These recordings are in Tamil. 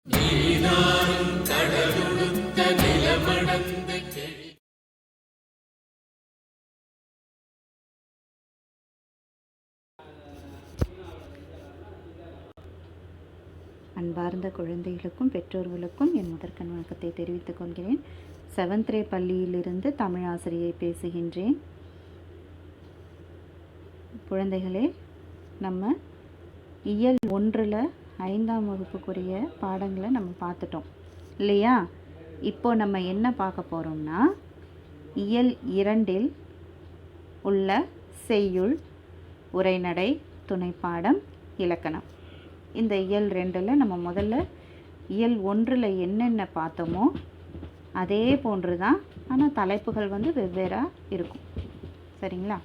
அன்பார்ந்த குழந்தைகளுக்கும் பெற்றோர்களுக்கும் என் முதற்கண் வணக்கத்தை தெரிவித்துக் கொள்கிறேன். 7th grade பள்ளியிலிருந்து தமிழ் ஆசிரியை பேசுகின்றேன். குழந்தைகளே, நம்ம இயல் 1 5ஆம் வகுப்புக்குரிய பாடங்களை நம்ம பார்த்துட்டோம் இல்லையா? இப்போ நம்ம என்ன பார்க்க போகிறோம்னா, இயல் 2 உள்ள செய்யுள், உரைநடை, துணைப்பாடம், இலக்கணம். இந்த இயல் 2 நம்ம முதல்ல இயல் 1 என்னென்ன பார்த்தோமோ அதே போன்று தான், ஆனால் தலைப்புகள் வெவ்வேறாக இருக்கும். சரிங்களா?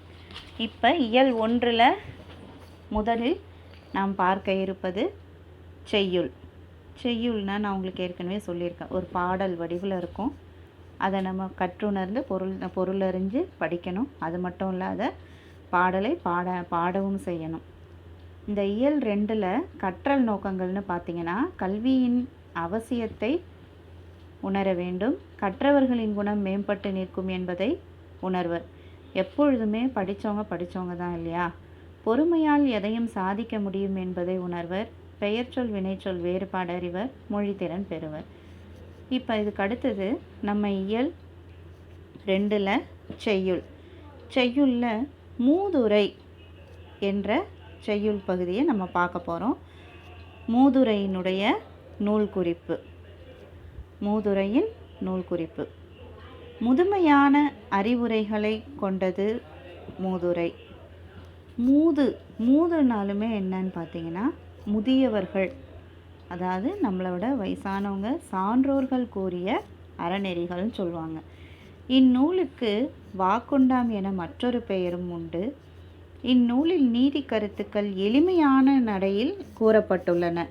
இப்போ இயல் 1 முதலில் நாம் பார்க்க இருப்பது செய்யுள். செய்யுள்னால் நான் உங்களுக்கு ஏற்கனவே சொல்லியிருக்கேன், ஒரு பாடல் வடிவில் இருக்கும். அதை நம்ம கற்றுணர்ந்து பொருளறிஞ்சு படிக்கணும். அது மட்டும் இல்லாத பாடலை பாடவும் செய்யணும். இந்த இயல் 2 கற்றல் நோக்கங்கள்னு பார்த்திங்கன்னா, கல்வியின் அவசியத்தை உணர வேண்டும், கற்றவர்களின் குணம் மேம்பட்டு நிற்கும் என்பதை உணர்வர். எப்பொழுதுமே படித்தவங்க தான் இல்லையா? பொறுமையால் எதையும் சாதிக்க முடியும் என்பதை உணர்வர். பெயர்ச்சொல் வினைச்சொல் வேறுபாடு அறிவர், மொழித்திறன் பெறுவர். இப்போ இதுக்கு அடுத்தது நம்ம இயல் 2 செய்யுள். செய்யுளில் மூதுரை என்ற செய்யுள் பகுதியை நம்ம பார்க்க போகிறோம். மூதுரையினுடைய நூல் குறிப்பு. மூதுரையின் நூல் குறிப்பு. முதுமையான அறிவுரைகளை கொண்டது மூதுரை. மூதுனாலுமே என்னன்னு பார்த்தீங்கன்னா, முதியவர்கள், அதாவது நம்மளோட வயசானவங்க, சான்றோர்கள் கூறிய அறநெறிகள்னு சொல்லுவாங்க. இந்நூலுக்கு வாக்குண்டாம் என மற்றொரு பெயரும் உண்டு. இந்நூலில் நீதி கருத்துக்கள் எளிமையான நடையில் கூறப்பட்டுள்ளன.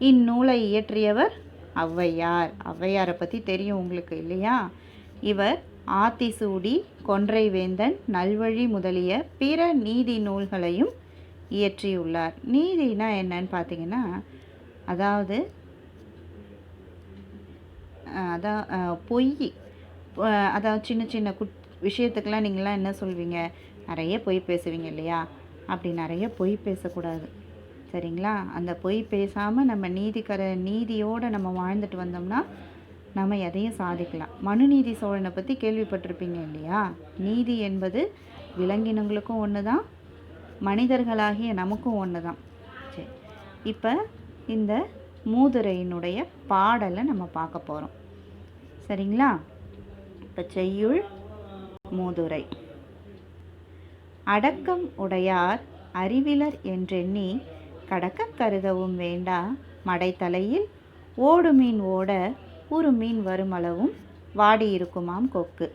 இந்நூலை இயற்றியவர் ஔவையார். ஔவையாரை பற்றி தெரியும் உங்களுக்கு இல்லையா? இவர் ஆத்திசூடி, கொன்றைவேந்தன், நல்வழி முதலிய பிற நீதி நூல்களையும் இயற்றியுள்ளார். நீதினா என்னன்னு பார்த்தீங்கன்னா, அதாவது பொய், அதாவது சின்ன சின்ன விஷயத்துக்கெல்லாம் நீங்களாம் என்ன சொல்வீங்க? நிறைய பொய் பேசுவீங்க இல்லையா? அப்படி நிறைய பொய் பேசக்கூடாது. சரிங்களா? அந்த பொய் பேசாமல் நம்ம நீதியோடு நம்ம வாழ்ந்துட்டு வந்தோம்னா நம்ம எதையும் சாதிக்கலாம். மனுநீதி சோழனை பற்றி கேள்விப்பட்டிருப்பீங்க இல்லையா? நீதி என்பது விலங்கினங்களுக்கும் ஒன்று தான், மனிதர்களாகிய நமக்கும் ஒன்று தான். சரி, இப்போ இந்த மூதுரையினுடைய பாடலை நம்ம பார்க்க போகிறோம். சரிங்களா? இப்போ செய்யுள் மூதுரை. அடக்கம் உடையார் அறிவிலர் என்றெண்ணி கடக்க கருதவும் வேண்டா, மடைத்தலையில் ஓடுமீன் ஓட உருமீன் வருமளவும் வாடியிருக்குமாம் கொக்கு.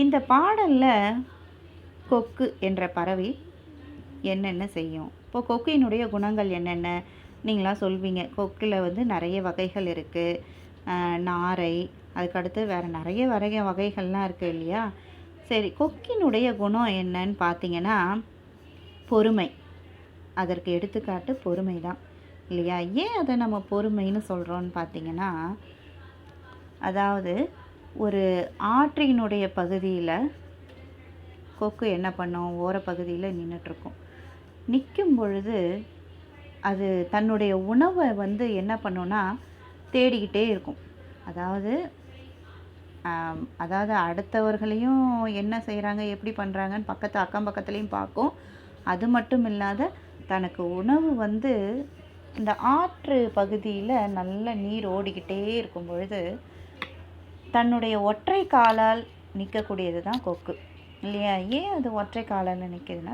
இந்த பாடலில் கொக்கு என்ற பறவை என்னென்ன செய்யும்? இப்போ கொக்கினுடைய குணங்கள் என்னென்ன நீங்களாம் சொல்வீங்க. கொக்கில் நிறைய வகைகள் இருக்குது. நாரை, அதுக்கடுத்து வேறு நிறைய வகைகள்லாம் இருக்குது இல்லையா? சரி, கொக்கினுடைய குணம் என்னன்னு பார்த்தீங்கன்னா, பொறுமை. அதற்கு எடுத்துக்காட்டு பொறுமை தான் இல்லையா? ஏன் அதை நம்ம பொறுமைன்னு சொல்கிறோன்னு பார்த்தீங்கன்னா, அதாவது ஒரு ஆற்றினுடைய பகுதியில் கொக்கு என்ன பண்ணும்? ஓரப்பகுதியில் நின்றுட்டுருக்கும். நிற்கும் பொழுது அது தன்னுடைய உணவை என்ன பண்ணுன்னா தேடிக்கிட்டே இருக்கும். அதாவது அடுத்தவர்களையும் என்ன செய்கிறாங்க, எப்படி பண்ணுறாங்கன்னு அக்கம் பக்கத்துலேயும் பார்க்கும். அது மட்டும் இல்லாத தனக்கு உணவு இந்த ஆற்று பகுதியில் நல்ல நீர் ஓடிக்கிட்டே இருக்கும் பொழுது தன்னுடைய ஒற்றை காலால் நிற்கக்கூடியது தான் கொக்கு இல்லையா? ஏன் அது ஒற்றை காலால் நிற்கிதுன்னா,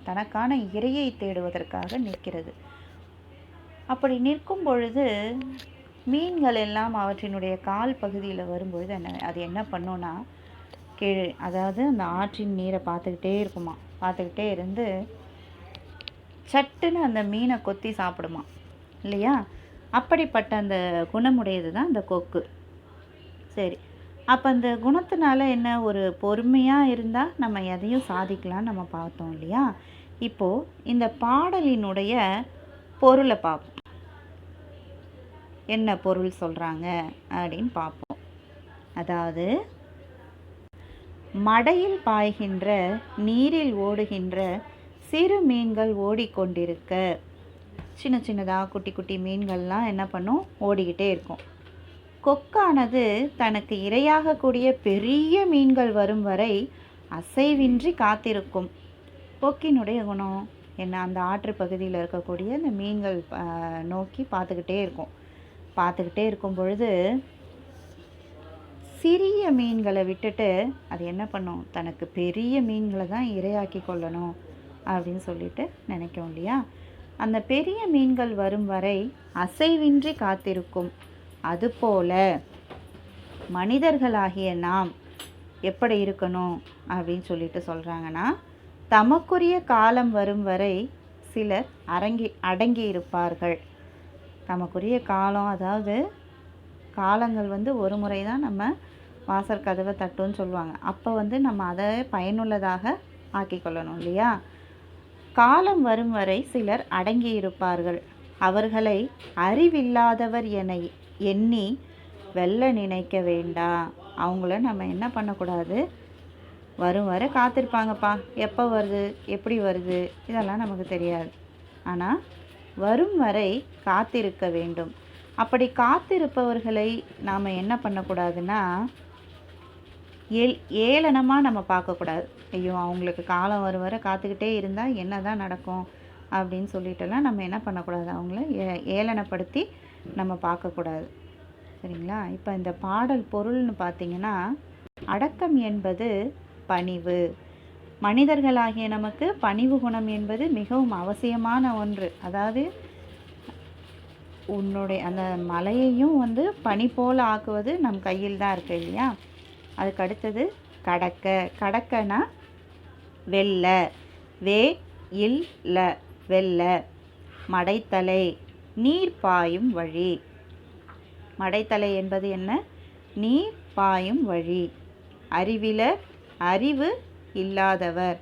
தனக்கான இரையை தேடுவதற்காக நிற்கிறது. அப்படி நிற்கும் பொழுது மீன்கள் எல்லாம் அவற்றினுடைய கால் பகுதியில் வரும்பொழுது அது என்ன பண்ணுன்னா, கீழே, அதாவது அந்த ஆற்றின் நீரை பார்த்துக்கிட்டே இருக்குமா. பார்த்துக்கிட்டே இருந்து சட்டுன்னு அந்த மீனை கொத்தி சாப்பிடுமா இல்லையா? அப்படிப்பட்ட அந்த குணமுடையது தான் அந்த கொக்கு. சரி, அப்போ அந்த குணத்தினால என்ன, ஒரு பொறுமையாக இருந்தால் நம்ம எதையும் சாதிக்கலாம்னு நம்ம பார்த்தோம் இல்லையா? இப்போது இந்த பாடலினுடைய பொருளை பார்ப்போம். என்ன பொருள் சொல்கிறாங்க அப்படின்னு பார்ப்போம். அதாவது மடையில் பாய்கின்ற நீரில் ஓடுகின்ற சிறு மீன்கள் ஓடிக்கொண்டிருக்க, சின்ன சின்னதாக குட்டி குட்டி மீன்கள்லாம் என்ன பண்ணும், ஓடிக்கிட்டே இருக்கும். கொக்கானது தனக்கு இரையாகக்கூடிய பெரிய மீன்கள் வரும் வரை அசைவின்றி காத்திருக்கும். கொக்கினுடைய குணம் என்ன, அந்த ஆற்று பகுதியில் இருக்கக்கூடிய அந்த மீன்கள் நோக்கி பார்த்துக்கிட்டே இருக்கும். பார்த்துக்கிட்டே இருக்கும் பொழுது சிறிய மீன்களை விட்டுட்டு அது என்ன பண்ணும், தனக்கு பெரிய மீன்களை தான் இரையாக்கி கொள்ளணும் அப்படின்னு சொல்லிட்டு நினைக்கும் இல்லையா. அந்த பெரிய மீன்கள் வரும் வரை அசைவின்றி காத்திருக்கும். அதுபோல மனிதர்களாகிய நாம் எப்படி இருக்கணும் அப்படின்னு சொல்லிட்டு சொல்கிறாங்கன்னா, தமக்குரிய காலம் வரும் வரை சிலர் அடங்கி இருப்பார்கள். தமக்குரிய காலம், அதாவது காலங்கள் ஒரு முறை தான் நம்ம வாசல் கதவை தட்டுன்னு சொல்லுவாங்க. அப்போ நம்ம அதை பயனுள்ளதாக ஆக்கிக்கொள்ளணும் இல்லையா. காலம் வரும் வரை சிலர் அடங்கி இருப்பார்கள். அவர்களை அறிவில்லாதவர் என எண்ணி வெல்ல நினைக்க வேண்டாம். அவங்கள நம்ம என்ன பண்ணக்கூடாது, வரும் வரை காத்திருப்பாங்கப்பா, எப்போ வருது எப்படி வருது இதெல்லாம் நமக்கு தெரியாது. ஆனால் வரும் வரை காத்திருக்க வேண்டும். அப்படி காத்திருப்பவர்களை நாம் என்ன பண்ணக்கூடாதுன்னா, ஏளனமாக நம்ம பார்க்கக்கூடாது. ஐயோ அவங்களுக்கு காலம் வரும் வரை காத்துக்கிட்டே இருந்தால் என்ன தான் நடக்கும் அப்படின்னு சொல்லிட்டுலாம் நம்ம என்ன பண்ணக்கூடாது, அவங்கள ஏளனப்படுத்தி நம்ம பார்க்கக்கூடாது. சரிங்களா. இப்போ இந்த பாடல் பொருள்னு பார்த்திங்கன்னா, அடக்கம் என்பது பணிவு. மனிதர்களாகிய நமக்கு பணிவு குணம் என்பது மிகவும் அவசியமான ஒன்று. அதாவது உன்னுடைய அந்த மலையையும் பனி போல் ஆக்குவது நம் கையில் தான் இருக்குது இல்லையா. அதுக்கு அடுத்தது கடக்க. கடக்கனா வெல்ல, வெல்ல. மடைத்தலை, நீர் பாயும் வழி. மடைத்தலை என்பது என்ன, நீர் பாயும் வழி. அறிவிலர், அறிவு இல்லாதவர்.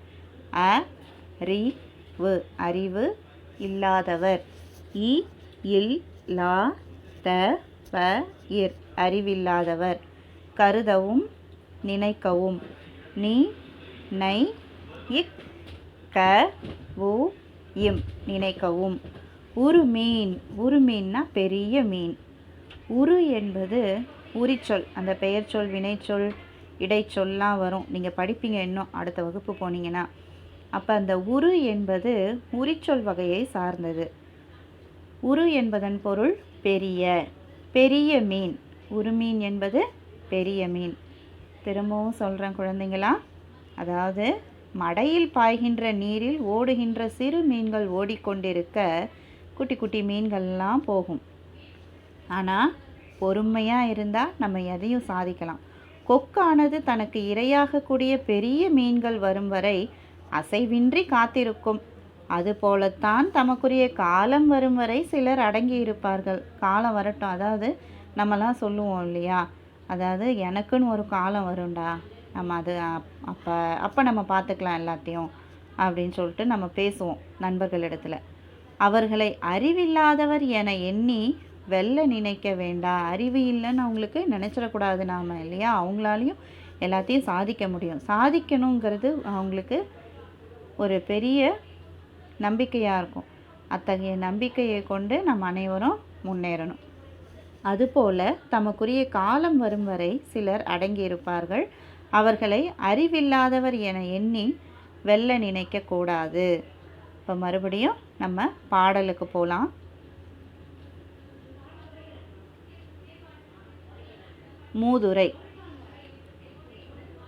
அறிவு இல்லாதவர். அறிவில்லாதவர். கருதவும் நினைக்கவும். நினைக்கவும். உருமீன். உருமீன்னா பெரிய மீன். உரு என்பது உரிச்சொல். அந்த பெயர் சொல், வினைச்சொல், இடைச்சொல்லாம் வரும். நீங்கள் படிப்பீங்க இன்னும் அடுத்த வகுப்பு போனீங்கன்னா. அப்போ அந்த உரு என்பது உரிச்சொல் வகையை சார்ந்தது. உரு என்பதன் பொருள் பெரிய மீன். உருமீன் என்பது பெரிய மீன். திரும்பவும் சொல்கிறேன் குழந்தைங்களா, அதாவது மடையில் பாய்கின்ற நீரில் ஓடுகின்ற சிறு மீன்கள் ஓடிக்கொண்டிருக்க குட்டி குட்டி மீன்கள்லாம் போகும். ஆனால் பொறுமையாக இருந்தால் நம்ம எதையும் சாதிக்கலாம். கொக்கானது தனக்கு இரையாகக்கூடிய பெரிய மீன்கள் வரும் வரை அசைவின்றி காத்திருக்கும். அதுபோலத்தான் தமக்குரிய காலம் வரும் வரை சிலர் அடங்கி இருப்பார்கள். காலம் வரட்டும், அதாவது நம்மலாம் சொல்லுவோம் இல்லையா, அதாவது எனக்குன்னு ஒரு காலம் வரும்டா, நம்ம அது அப்போ நம்ம பார்த்துக்கலாம் எல்லாத்தையும் அப்படின்னு சொல்லிட்டு நம்ம பேசுவோம் நண்பர்களிடத்தில். அவர்களை அறிவில்லாதவர் என எண்ணி வெல்ல நினைக்க வேண்டாம். அறிவு இல்லைன்னு அவங்களுக்கு நினச்சிடக்கூடாது நாம் இல்லையா. அவங்களாலையும் எல்லாத்தையும் சாதிக்க முடியும். சாதிக்கணுங்கிறது அவங்களுக்கு ஒரு பெரிய நம்பிக்கையாக இருக்கும். அத்தகைய நம்பிக்கையை கொண்டு நம்ம அனைவரும் முன்னேறணும். அதுபோல் தமக்குரிய காலம் வரும் வரை சிலர் அடங்கியிருப்பார்கள். அவர்களை அறிவில்லாதவர் என எண்ணி வெல்ல நினைக்கக்கூடாது. இப்போ மறுபடியும் நம்ம பாடலுக்கு போகலாம். மூதுரை.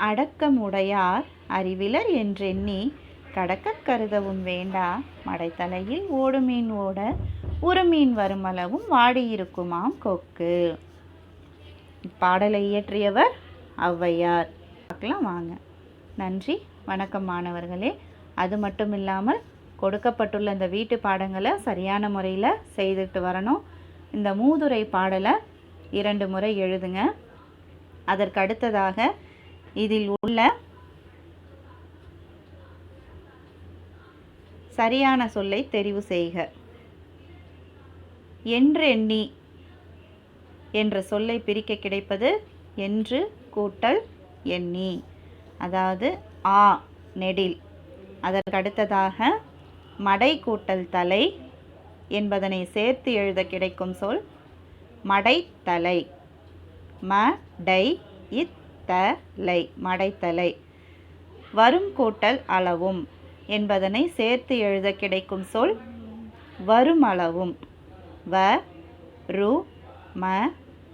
அடக்கமுடையார் அறிவிலர் என்றெண்ணி கடக்க கருதவும் வேண்டா. மடைத்தலையில் ஓடுமீன் ஓட உருமீன் வருமளவும் வாடியிருக்குமாம் கொக்கு. இப்பாடலை இயற்றியவர் ஔவையார். பார்க்கலாம் வாங்க. நன்றி, வணக்கம் மாணவர்களே. அது மட்டும் இல்லாமல் கொடுக்கப்பட்டுள்ள இந்த வீட்டு பாடங்களை சரியான முறையில் செய்துட்டு வரணும். இந்த மூதுரை பாடலை 2 முறை எழுதுங்க. அதற்கு அடுத்ததாக இதில் உள்ள சரியான சொல்லை தெரிவு செய்க. என்றெண்ணி என்ற சொல்லை பிரிக்க கிடைப்பது என்று கூட்டல் எண்ணி. அதாவது ஆ நெடில். அதற்கு அடுத்ததாக மடை கூட்டல் தலை என்பதனை சேர்த்து எழுத கிடைக்கும் சொல் மடைத்தலை. மடை இத்தலை, மடைத்தலை. வரும் கூட்டல் அளவும் என்பதனை சேர்த்து எழுத கிடைக்கும் சொல் வருமளவும். வ ரு ம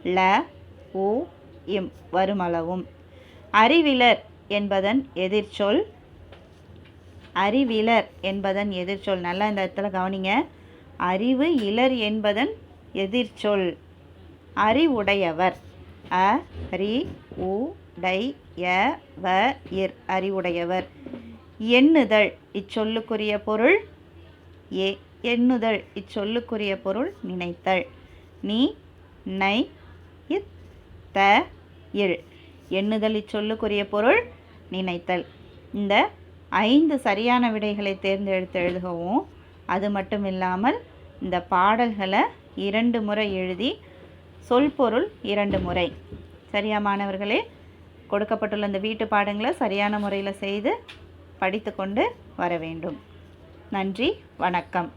ல உ இம், வருமளவும். அறிவிலர் என்பதன் எதிர்ச்சொல் அறிவிலர் என்பதன் எதிர்ச்சொல். நல்லா இந்த இடத்துல கவனிங்க. அறிவு இலர் என்பதன் எதிர்ச்சொல் அறிவுடையவர். அ ரி உ டை ய வ இர், அறிவுடையவர். எண்ணுதல் இச்சொல்லுக்குரிய பொருள் எண்ணுதல் இச்சொல்லுக்குரிய பொருள் நினைத்தல். நீ நை இத் த இல், எண்ணுதல் இச்சொல்லுக்குரிய பொருள் நினைத்தல். இந்த 5 சரியான விடைகளை தேர்ந்தெடுத்து எழுதவும். அது மட்டும் இல்லாமல் இந்த பாடல்களை 2 முறை எழுதி சொல் பொருள் 2 முறை. சரியா மாணவர்களே? கொடுக்கப்பட்டுள்ள இந்த வீட்டு பாடங்களை சரியான முறையில் செய்து படித்து கொண்டு வர வேண்டும். நன்றி, வணக்கம்.